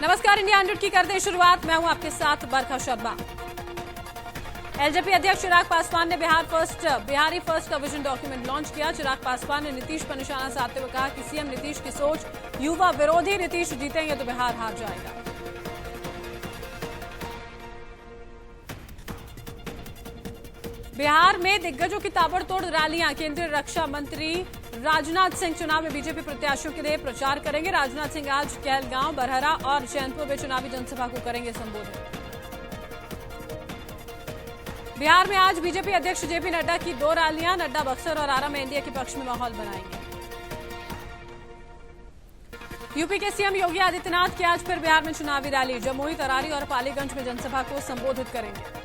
नमस्कार, इंडिया 100 की करते हैं शुरुआत। मैं हूं आपके साथ बरखा शर्मा। एलजेपी अध्यक्ष चिराग पासवान ने बिहारी फर्स्ट का विजन डॉक्यूमेंट लॉन्च किया। चिराग पासवान ने नीतीश पर निशाना साधते हुए कहा कि सीएम नीतीश की सोच युवा विरोधी, नीतीश जीतेंगे तो बिहार हार जाएगा। बिहार में दिग्गजों की ताबड़तोड़ रैलियां। केंद्रीय रक्षा मंत्री राजनाथ सिंह चुनाव में बीजेपी प्रत्याशियों के लिए प्रचार करेंगे। राजनाथ सिंह आज कहलगांव, बरहरा और चैनपुर में चुनावी जनसभा को करेंगे संबोधित। बिहार में आज बीजेपी अध्यक्ष जेपी नड्डा की 2 रैलियां। नड्डा बक्सर और आरा में एनडीए के पक्ष में माहौल बनाएंगे। यूपी के सीएम योगी आदित्यनाथ की आज फिर बिहार में चुनावी रैली। जमुई, तरारी और पालीगंज में जनसभा को संबोधित करेंगे।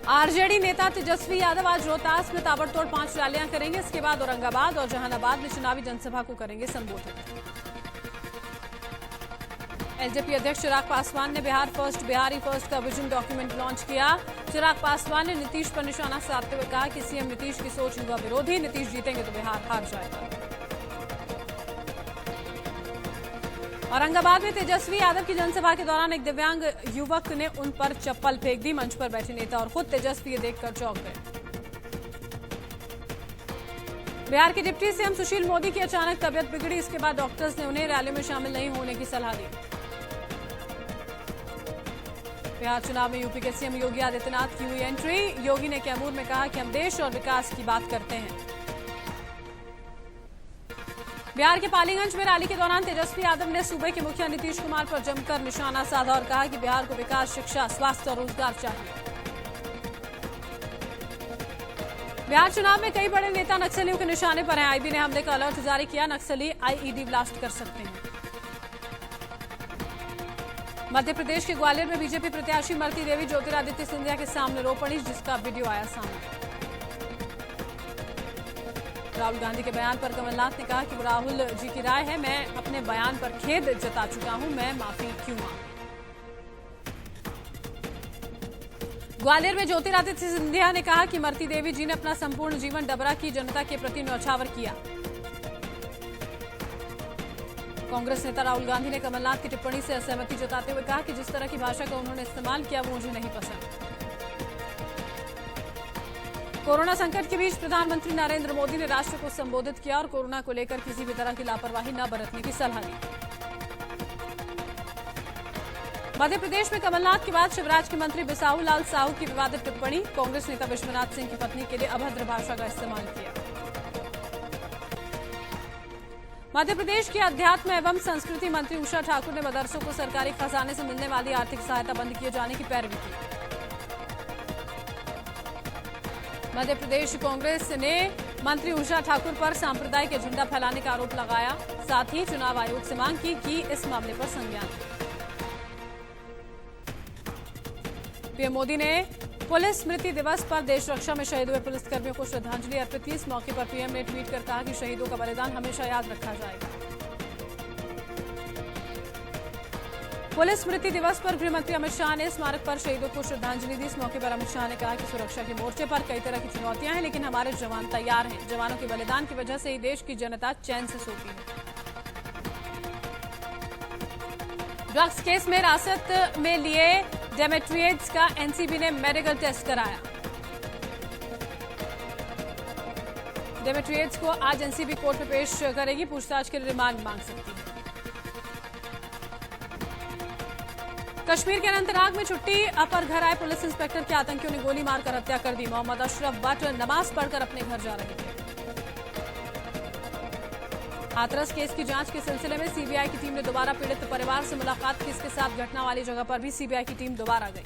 आरजेडी नेता तेजस्वी यादव आज रोहतास में ताबड़तोड़ 5 रैलियां करेंगे। इसके बाद औरंगाबाद और जहानाबाद में चुनावी जनसभा को करेंगे संबोधित। एलजेपी अध्यक्ष चिराग पासवान ने बिहारी फर्स्ट का विजन डॉक्यूमेंट लॉन्च किया। चिराग पासवान ने नीतीश पर निशाना साधते हुए कहा कि सीएम नीतीश की सोच युवा विरोधी, नीतीश जीतेंगे तो बिहार हार जाएगा। औरंगाबाद में तेजस्वी यादव की जनसभा के दौरान एक दिव्यांग युवक ने उन पर चप्पल फेंक दी। मंच पर बैठे नेता और खुद तेजस्वी ये देखकर चौंक गए। बिहार के डिप्टी सीएम सुशील मोदी की अचानक तबियत बिगड़ी। इसके बाद डॉक्टर्स ने उन्हें रैली में शामिल नहीं होने की सलाह दी। बिहार चुनाव में यूपी के सीएम योगी आदित्यनाथ की हुई एंट्री। योगी ने कैमूर में कहा कि हम देश और विकास की बात करते हैं। बिहार के पालीगंज में रैली के दौरान तेजस्वी यादव ने सूबे के मुखिया नीतीश कुमार पर जमकर निशाना साधा और कहा कि बिहार को विकास, शिक्षा, स्वास्थ्य और रोजगार चाहिए। बिहार चुनाव में कई बड़े नेता नक्सलियों के निशाने पर हैं। आईबी ने हमले का अलर्ट जारी किया। नक्सली आईईडी ब्लास्ट कर सकते हैं। मध्य प्रदेश के ग्वालियर में बीजेपी प्रत्याशी मरती देवी ज्योतिरादित्य सिंधिया के सामने रो पड़ी, जिसका वीडियो आया सामने। राहुल गांधी के बयान पर कमलनाथ ने कहा कि वो राहुल जी की राय है। मैं अपने बयान पर खेद जता चुका हूं, मैं माफी क्यों मांगूं। ग्वालियर में ज्योतिरादित्य सिंधिया ने कहा कि मरती देवी जी ने अपना संपूर्ण जीवन डबरा की जनता के प्रति न्यौछावर किया। कांग्रेस नेता राहुल गांधी ने कमलनाथ की टिप्पणी से असहमति जताते हुए कहा कि जिस तरह की भाषा का उन्होंने इस्तेमाल किया वो मुझे नहीं पसंद। कोरोना संकट के बीच प्रधानमंत्री नरेंद्र मोदी ने राष्ट्र को संबोधित किया और कोरोना को लेकर किसी भी तरह की लापरवाही न बरतने की सलाह दी। मध्य प्रदेश में कमलनाथ के बाद शिवराज के मंत्री बिसाहू लाल साहू की विवादित टिप्पणी। कांग्रेस नेता विश्वनाथ सिंह की पत्नी के लिए अभद्र भाषा का इस्तेमाल किया। मध्य प्रदेश के अध्यात्म एवं संस्कृति मंत्री उषा ठाकुर ने मदरसों को सरकारी खजाने से मिलने वाली आर्थिक सहायता बंद किए जाने की पैरवी की। मध्य प्रदेश कांग्रेस ने मंत्री उषा ठाकुर पर सांप्रदायिक एजेंडा फैलाने का आरोप लगाया। साथ ही चुनाव आयोग से मांग की कि इस मामले पर संज्ञान लें। पीएम मोदी ने पुलिस स्मृति दिवस पर देश रक्षा में शहीद हुए पुलिसकर्मियों को श्रद्धांजलि अर्पित की। इस मौके पर पीएम ने ट्वीट कर कहा कि शहीदों का बलिदान हमेशा याद रखा जाएगा। पुलिस स्मृति दिवस पर गृहमंत्री अमित शाह ने स्मारक पर शहीदों को श्रद्धांजलि दी। इस मौके पर अमित शाह ने कहा कि सुरक्षा के मोर्चे पर कई तरह की चुनौतियां हैं, लेकिन हमारे जवान तैयार हैं। जवानों के बलिदान की वजह से ही देश की जनता चैन से सोती है। ड्रग्स केस में हिरासत में लिए डेमेट्रिएट्स का एनसीबी ने मेडिकल टेस्ट कराया। डेमेट्रिएट्स को आज एनसीबी कोर्ट में पेश करेगी। पूछताछ के लिए रिमांड मांग सकती है। कश्मीर के अनंतनाग में छुट्टी पर घर आए पुलिस इंस्पेक्टर की आतंकियों ने गोली मारकर हत्या कर दी। मोहम्मद अशरफ भट्ट नमाज पढ़कर अपने घर जा रहे थे। हाथरस केस की जांच के सिलसिले में सीबीआई की टीम ने दोबारा पीड़ित परिवार से मुलाकात की। इसके साथ घटना वाली जगह पर भी सीबीआई की टीम दोबारा गई।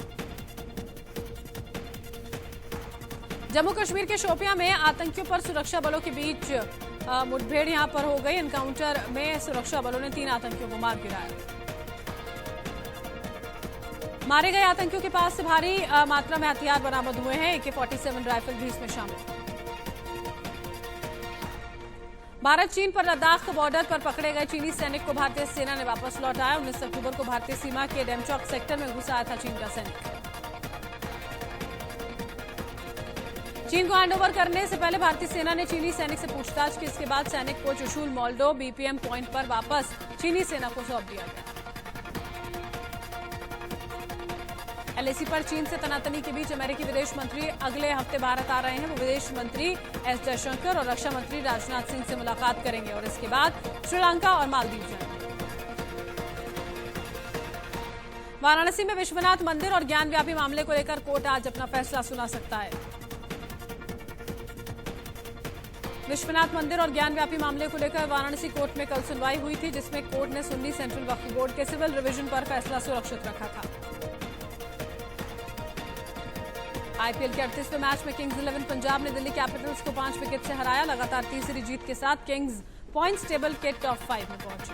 जम्मू कश्मीर के शोपियां में आतंकियों पर सुरक्षा बलों के बीच मुठभेड़ यहां पर हो गई। एनकाउंटर में सुरक्षा बलों ने 3 आतंकियों को मार गिराया। मारे गए आतंकियों के पास से भारी मात्रा में हथियार बरामद हुए हैं। AK-47 राइफल भी इसमें शामिल। भारत चीन पर लद्दाख बॉर्डर पर पकड़े गए चीनी सैनिक को भारतीय सेना ने वापस लौटाया। 19 अक्टूबर को भारतीय सीमा के डेमचौक सेक्टर में घुस आया था चीन का सैनिक। चीन को हैंडओवर करने से पहले भारतीय सेना ने चीनी सैनिक से पूछताछ की। इसके बाद सैनिक को चुशुल मोल्डो बीपीएम पॉइंट पर वापस चीनी सेना को सौंप दिया गया। एलएसी पर चीन से तनातनी के बीच अमेरिकी विदेश मंत्री अगले हफ्ते भारत आ रहे हैं। वो विदेश मंत्री एस जयशंकर और रक्षा मंत्री राजनाथ सिंह से मुलाकात करेंगे और इसके बाद श्रीलंका और मालदीव जाएंगे। वाराणसी में विश्वनाथ मंदिर और ज्ञानव्यापी मामले को लेकर कोर्ट आज अपना फैसला सुना सकता है। विश्वनाथ मंदिर और ज्ञानव्यापी मामले को लेकर वाराणसी कोर्ट में कल सुनवाई हुई थी, जिसमें कोर्ट ने सुन्नी सेंट्रल वक्फ बोर्ड के सिविल रिवीजन पर फैसला सुरक्षित रखा था। आईपीएल के 38वें मैच में किंग्स 11 पंजाब ने दिल्ली कैपिटल्स को 5 विकेट से हराया। लगातार तीसरी जीत के साथ किंग्स पॉइंट्स टेबल के टॉप 5 में पहुंची।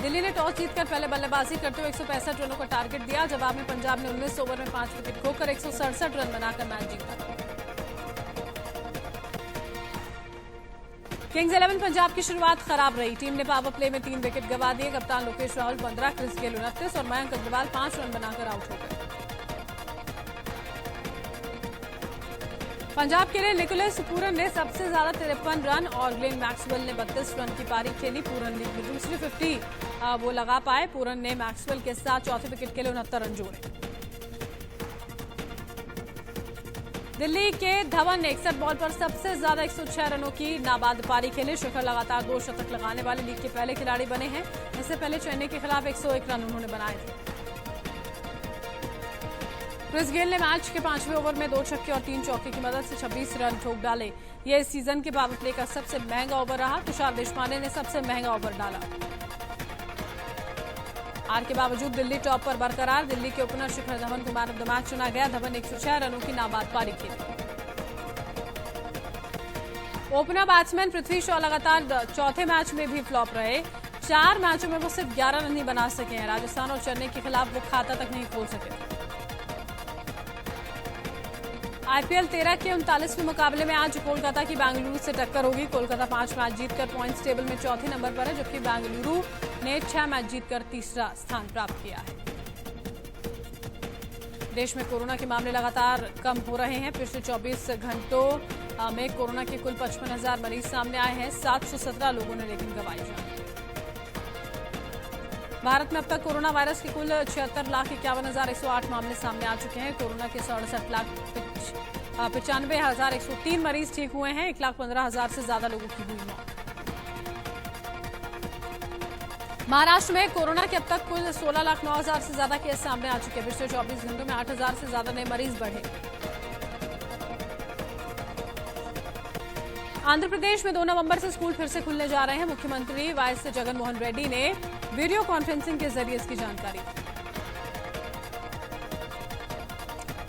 दिल्ली ने टॉस जीतकर पहले बल्लेबाजी करते हुए 165 रनों का टारगेट दिया। जवाब में पंजाब ने 19 ओवर में 5 विकेट खोकर 167 रन बनाकर मैच जीता। किंग्स 11 पंजाब की शुरुआत खराब रही। टीम ने पावर प्ले में 3 विकेट गंवा दिए। कप्तान लोकेश राहुल 15, क्रिस गेल 29 और मयंक अग्रवाल 5 रन बनाकर आउट हो गए। पंजाब के लिए निकोलस पूरन ने सबसे ज्यादा 53 रन और ग्लेन मैक्सवेल ने 32 रन की पारी खेली। पूरन लीग में दूसरी 50 वो लगा पाए। पूरन ने मैक्सवेल के साथ चौथे विकेट के लिए 69 रन जोड़े। दिल्ली के धवन ने 61 बॉल पर सबसे ज्यादा 106 रनों की नाबाद पारी खेले। शिखर लगातार 2 शतक लगाने वाले लीग के पहले खिलाड़ी बने हैं। इससे पहले चेन्नई के खिलाफ 101 रन उन्होंने बनाए थे। क्रिस गेल ने मैच के 5वें ओवर में 2 छक्के और 3 चौके की मदद से 26 रन ठोक डाले। यह इस सीजन के पावर प्ले का सबसे महंगा ओवर रहा। तुषार देशपांडे ने सबसे महंगा ओवर डाला। हार के बावजूद दिल्ली टॉप पर बरकरार। दिल्ली के ओपनर शिखर धवन को मैन ऑफ द मैच चुना गया। धवन 106 रनों की नाबाद पारी खेली। ओपनर बैट्समैन पृथ्वी शॉ लगातार चौथे मैच में भी फ्लॉप रहे। 4 मैचों में वो सिर्फ 11 रन ही बना सके हैं। राजस्थान और चेन्नई के खिलाफ वो खाता तक नहीं खोल सके। आईपीएल 13 के 39वें मुकाबले में आज कोलकाता की बेंगलुरु से टक्कर होगी। कोलकाता 5 मैच जीतकर पॉइंट्स टेबल में चौथे नंबर पर है, जबकि बेंगलुरु ने 6 मैच जीतकर तीसरा स्थान प्राप्त किया है। देश में कोरोना के मामले लगातार कम हो रहे हैं। पिछले 24 घंटों में कोरोना के कुल 55,000 मरीज सामने आए हैं। 717 लोगों ने लेकिन गंवाई जान। भारत में अब तक कोरोना वायरस के कुल 76,51,108 मामले सामने आ चुके हैं। कोरोना के 67,95,103 मरीज ठीक हुए हैं। 1,15,000 से ज्यादा लोगों की हुई मौत। महाराष्ट्र में कोरोना के अब तक कुल 16,09,000 से ज्यादा केस सामने आ चुके हैं। पिछले 24 घंटों में 8,000 से ज्यादा नए मरीज बढ़े। आंध्र प्रदेश में 2 नवंबर से स्कूल फिर से खुलने जा रहे हैं। मुख्यमंत्री वाईएस जगनमोहन रेड्डी ने वीडियो कॉन्फ्रेंसिंग के जरिए इसकी जानकारी दी।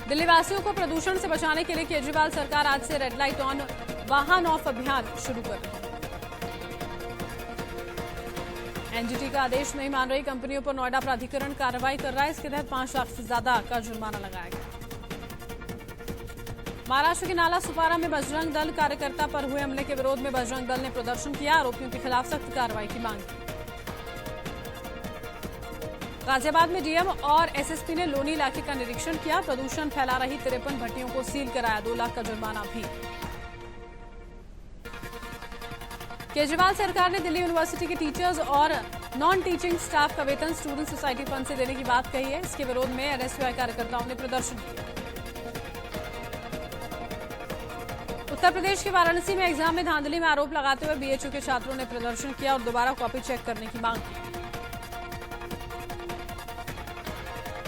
दिल्ली वासियों को प्रदूषण से बचाने के लिए केजरीवाल सरकार आज से रेड लाइट ऑन वाहन ऑफ अभियान शुरू कर रही है। एनजीटी का आदेश नहीं मान रही कंपनियों पर नोएडा प्राधिकरण कार्रवाई कर रहा है। इसके तहत 5 लाख से ज्यादा का जुर्माना लगाया गया। महाराष्ट्र के नाला सुपारा में बजरंग दल कार्यकर्ता पर हुए हमले के विरोध में बजरंग दल ने प्रदर्शन किया। आरोपियों के खिलाफ सख्त कार्रवाई की मांग की। गाजियाबाद में डीएम और एसएसपी ने लोनी इलाके का निरीक्षण किया। प्रदूषण फैला रही 53 भट्टियों को सील कराया। 2 लाख का जुर्माना भी। केजरीवाल सरकार ने दिल्ली यूनिवर्सिटी के टीचर्स और नॉन टीचिंग स्टाफ का वेतन स्टूडेंट सोसाइटी फंड से देने की बात कही है। इसके विरोध में एनएसयूआई कार्यकर्ताओं ने प्रदर्शन किया। उत्तर प्रदेश के वाराणसी में एग्जाम में धांधली में आरोप लगाते हुए बीएचयू के छात्रों ने प्रदर्शन किया और दोबारा कॉपी चेक करने की मांग की।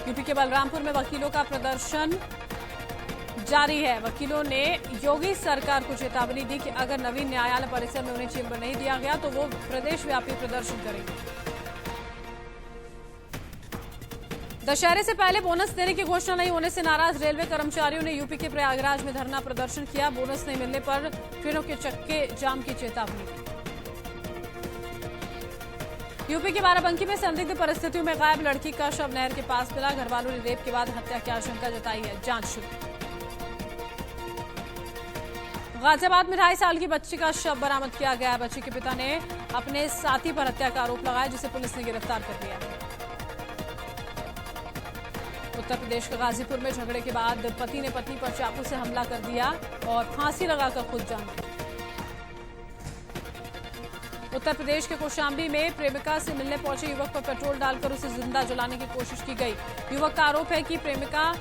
यूपी के बलरामपुर में वकीलों का प्रदर्शन जारी है। वकीलों ने योगी सरकार को चेतावनी दी कि अगर नवीन न्यायालय परिसर में उन्हें चेंबर नहीं दिया गया तो वो प्रदेशव्यापी प्रदर्शन करेंगे। दशहरे से पहले बोनस देने की घोषणा नहीं होने से नाराज रेलवे कर्मचारियों ने यूपी के प्रयागराज में धरना प्रदर्शन किया। बोनस नहीं मिलने पर ट्रेनों के चक्के जाम की चेतावनी दी। यूपी के बाराबंकी में संदिग्ध परिस्थितियों में गायब लड़की का शव नहर के पास मिला। घरवालों ने रेप के बाद हत्या की आशंका जताई है। जांच शुरू। गाजियाबाद में 2.5 साल की बच्ची का शव बरामद किया गया है। बच्ची के पिता ने अपने साथी पर हत्या का आरोप लगाया, जिसे पुलिस ने गिरफ्तार कर लिया है। उत्तर प्रदेश के गाजीपुर में झगड़े के बाद पति ने पत्नी पर चाकू से हमला कर दिया और फांसी लगाकर खुद जान ली। उत्तर प्रदेश के कौशाम्बी में प्रेमिका से मिलने पहुंचे युवक पर पेट्रोल डालकर उसे जिंदा जलाने की कोशिश की गई। युवक का आरोप है कि प्रेमिका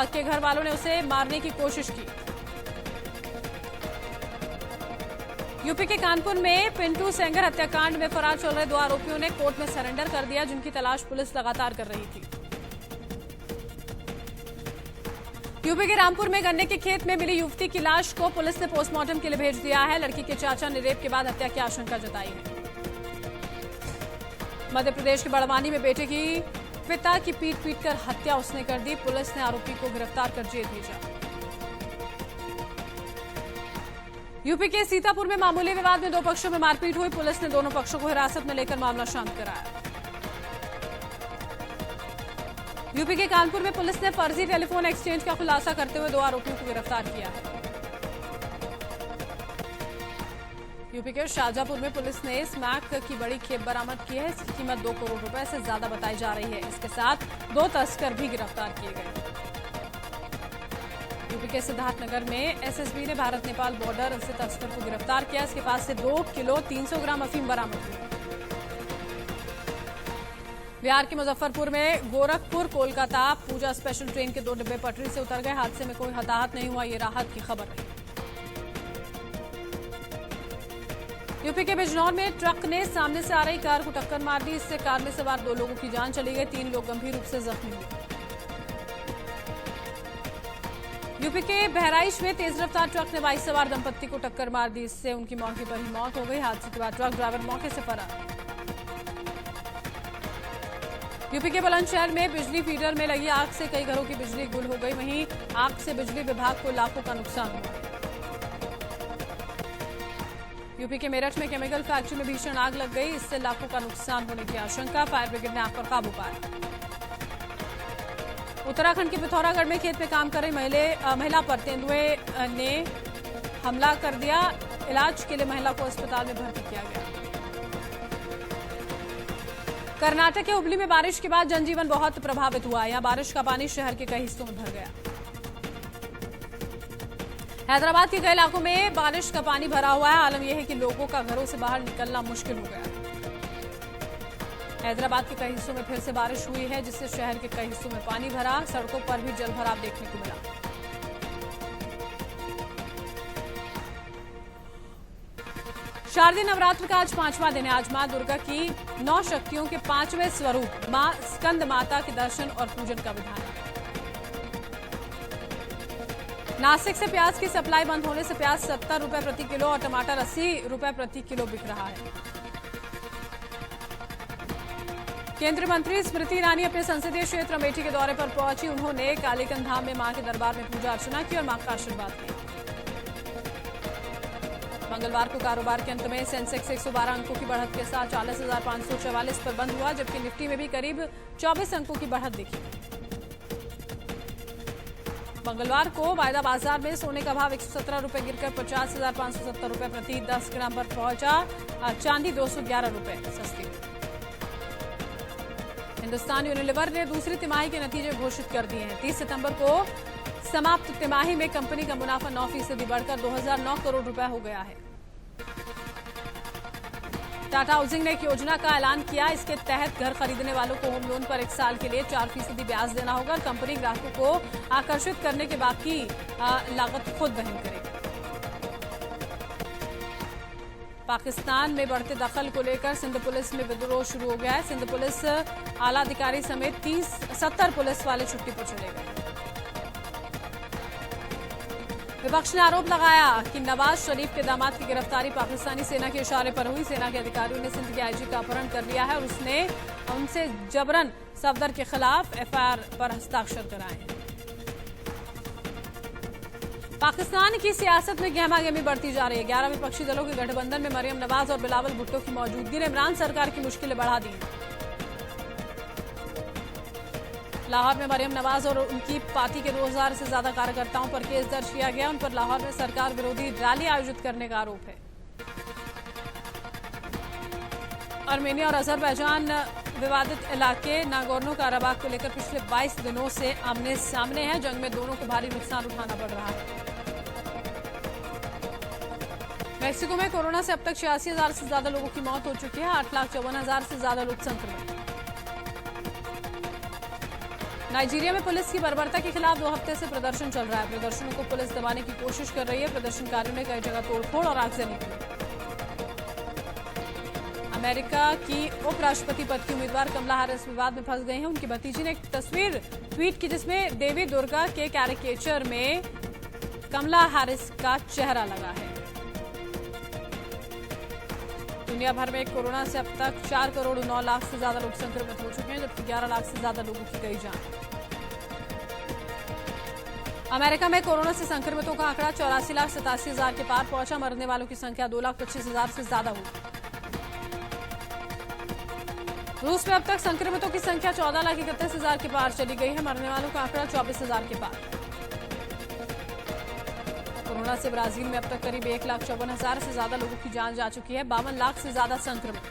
के घर वालों ने उसे मारने की कोशिश की। यूपी के कानपुर में पिंटू सेंगर हत्याकांड में फरार चल रहे 2 आरोपियों ने कोर्ट में सरेंडर कर दिया, जिनकी तलाश पुलिस लगातार कर रही थी। यूपी के रामपुर में गन्ने के खेत में मिली युवती की लाश को पुलिस ने पोस्टमार्टम के लिए भेज दिया है। लड़की के चाचा ने रेप के बाद हत्या की आशंका जताई है। मध्य प्रदेश के बड़वानी में बेटे की पिता की पीट कर हत्या उसने कर दी। पुलिस ने आरोपी को गिरफ्तार कर जेल भेजा। यूपी के सीतापुर में मामूली विवाद में 2 पक्षों में मारपीट हुई। पुलिस ने दोनों पक्षों को हिरासत में लेकर मामला शांत कराया। यूपी के कानपुर में पुलिस ने फर्जी टेलीफोन एक्सचेंज का खुलासा करते हुए 2 आरोपियों को गिरफ्तार किया है। यूपी के शाहजहांपुर में पुलिस ने स्मैक की बड़ी खेप बरामद की है। इसकी कीमत 2 करोड़ रुपए से ज्यादा बताई जा रही है। इसके साथ 2 तस्कर भी गिरफ्तार किए गए। यूपी के सिद्धार्थनगर में एसएसबी ने भारत नेपाल बॉर्डर से तस्कर को गिरफ्तार किया। इसके पास से 2 किलो 300 ग्राम अफीम बरामद हुई। बिहार के मुजफ्फरपुर में गोरखपुर कोलकाता पूजा स्पेशल ट्रेन के 2 डिब्बे पटरी से उतर गए। हादसे में कोई हताहत नहीं हुआ, ये राहत की खबर है। यूपी के बिजनौर में ट्रक ने सामने से आ रही कार को टक्कर मार दी। इससे कार में सवार 2 लोगों की जान चली गई। 3 लोग गंभीर रूप से जख्मी हुए। यूपी के बहराइच में तेज रफ्तार ट्रक ने बाइक सवार दंपत्ति को टक्कर मार दी। इससे उनकी मौके पर ही मौत हो गई। हादसे के बाद ट्रक ड्राइवर मौके से फरार। यूपी के बुलंदशहर में बिजली फीडर में लगी आग से कई घरों की बिजली गुल हो गई। वहीं आग से बिजली विभाग को लाखों का नुकसान हुआ। यूपी के मेरठ में केमिकल फैक्ट्री में भीषण आग लग गई। इससे लाखों का नुकसान होने की आशंका। फायर ब्रिगेड ने आग पर काबू पाया। उत्तराखंड के पिथौरागढ़ में खेत में काम कर रही महिला पर तेंदुए ने हमला कर दिया। इलाज के लिए महिला को अस्पताल में भर्ती किया गया। कर्नाटक के हुबली में बारिश के बाद जनजीवन बहुत प्रभावित हुआ। यहां बारिश का पानी शहर के कई हिस्सों में भर गया। हैदराबाद के कई इलाकों में बारिश का पानी भरा हुआ है। आलम यह है कि लोगों का घरों से बाहर निकलना मुश्किल हो गया। हैदराबाद के कई हिस्सों में फिर से बारिश हुई है, जिससे शहर के कई हिस्सों में पानी भरा। सड़कों पर भी जलभराव देखने को मिला। शारदीय नवरात्र का आज 5वां दिन है। आज मां दुर्गा की 9 शक्तियों के 5वें स्वरूप मां स्कंद माता के दर्शन और पूजन का विधान है। नासिक से प्याज की सप्लाई बंद होने से प्याज 70 रुपए प्रति किलो और टमाटर 80 रुपए प्रति किलो बिक रहा है। केंद्रीय मंत्री स्मृति ईरानी अपने संसदीय क्षेत्र अमेठी के दौरे पर पहुंची। उन्होंने कालीकंद धाम में मां के दरबार में पूजा अर्चना की और मां का आशीर्वाद लिया। मंगलवार को कारोबार के अंत में सेंसेक्स 112 अंकों की बढ़त के साथ 40,544 पर बंद हुआ, जबकि निफ्टी में भी करीब 24 अंकों की बढ़त दिखी। मंगलवार को वायदा बाजार में सोने का भाव 117 रुपए गिरकर 50,570 रुपए प्रति 10 ग्राम पर पहुंचा। चांदी 211 रुपए सस्ती। हिंदुस्तान यूनिलीवर ने दूसरी तिमाही के नतीजे घोषित कर दिए हैं। 30 सितंबर को समाप्त तिमाही में कंपनी का मुनाफा 9% बढ़कर 2009 करोड़ रुपए हो गया है। टाटा हाउसिंग ने एक योजना का ऐलान किया। इसके तहत घर खरीदने वालों को होम लोन पर 1 साल के लिए 4% ब्याज देना होगा। कंपनी ग्राहकों को आकर्षित करने के बाकी लागत खुद वहन करेगी। पाकिस्तान में बढ़ते दखल को लेकर सिंध पुलिस में विद्रोह शुरू हो गया है। सिंध पुलिस आला अधिकारी समेत 70 पुलिस वाले छुट्टी पर चले गए। विपक्ष ने आरोप लगाया कि नवाज शरीफ के दामाद की गिरफ्तारी पाकिस्तानी सेना के इशारे पर हुई। सेना के अधिकारियों ने सिंध के आईजी का अपहरण कर लिया है और उनसे जबरन सफदर के खिलाफ एफआईआर पर हस्ताक्षर कराए हैं। पाकिस्तान की सियासत में गहमागहमी बढ़ती जा रही है। 11 विपक्षी दलों के गठबंधन में मरियम नवाज और बिलावल भुट्टो की मौजूदगी ने इमरान सरकार की मुश्किलें बढ़ा दी। लाहौर में मरियम नवाज और उनकी पार्टी के 2000 से ज्यादा कार्यकर्ताओं पर केस दर्ज किया गया। उन पर लाहौर में सरकार विरोधी रैली आयोजित करने का आरोप है। आर्मेनिया और अजरबैजान विवादित इलाके नागोर्नो काराबाग को लेकर पिछले 22 दिनों से आमने सामने है। जंग में दोनों को भारी नुकसान उठाना पड़ रहा है। मेक्सिको में कोरोना से अब तक 86,000 से ज्यादा लोगों की मौत हो चुकी है। 8,54,000 से ज्यादा लोग संक्रमित। नाइजीरिया में पुलिस की बर्बरता के खिलाफ 2 हफ्ते से प्रदर्शन चल रहा है। प्रदर्शनों को पुलिस दबाने की कोशिश कर रही है। प्रदर्शनकारियों ने कई जगह तोड़फोड़ और आगजनी की। अमेरिका की उपराष्ट्रपति पद की उम्मीदवार कमला हैरिस विवाद में फंस गई हैं। उनकी भतीजी ने एक तस्वीर ट्वीट की जिसमें देवी दुर्गा के कैरिकेचर में कमला हैरिस का चेहरा लगा है। दुनिया भर में कोरोना से अब तक 4 करोड़ 9 लाख से ज्यादा लोग संक्रमित हो चुके हैं, जबकि 11 लाख से ज्यादा लोगों की गई जान। अमेरिका में कोरोना से संक्रमितों का आंकड़ा 84,87,000 के पार पहुंचा। मरने वालों की संख्या 2,25,000 से ज्यादा हुई। रूस में अब तक संक्रमितों की संख्या 14,31,000 के पार चली गई है। मरने वालों का आंकड़ा 24,000 के पार। कोरोना से ब्राजील में अब तक करीब 1,54,000 से ज्यादा लोगों की जान जा चुकी है। 52 लाख से ज्यादा संक्रमित।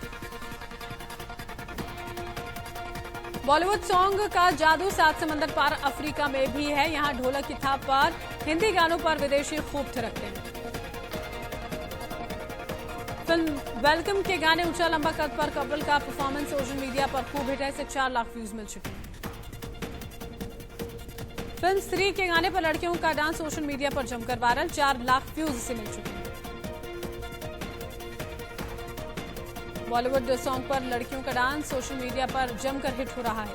बॉलीवुड सॉन्ग का जादू 7 समंदर पार अफ्रीका में भी है। यहाँ ढोलक की थाप पर हिंदी गानों पर विदेशी खूब थिरकते हैं। फिल्म वेलकम के गाने ऊंचा लंबा कद पर कपल का परफॉर्मेंस सोशल मीडिया पर खूब हिट है। इसे 4 लाख व्यूज मिल चुके हैं। फिल्म स्त्री के गाने पर लड़कियों का डांस सोशल मीडिया पर जमकर वायरल। 4 लाख व्यूज इसे मिल चुके हैं। बॉलीवुड सॉन्ग पर लड़कियों का डांस सोशल मीडिया पर जमकर हिट हो रहा है।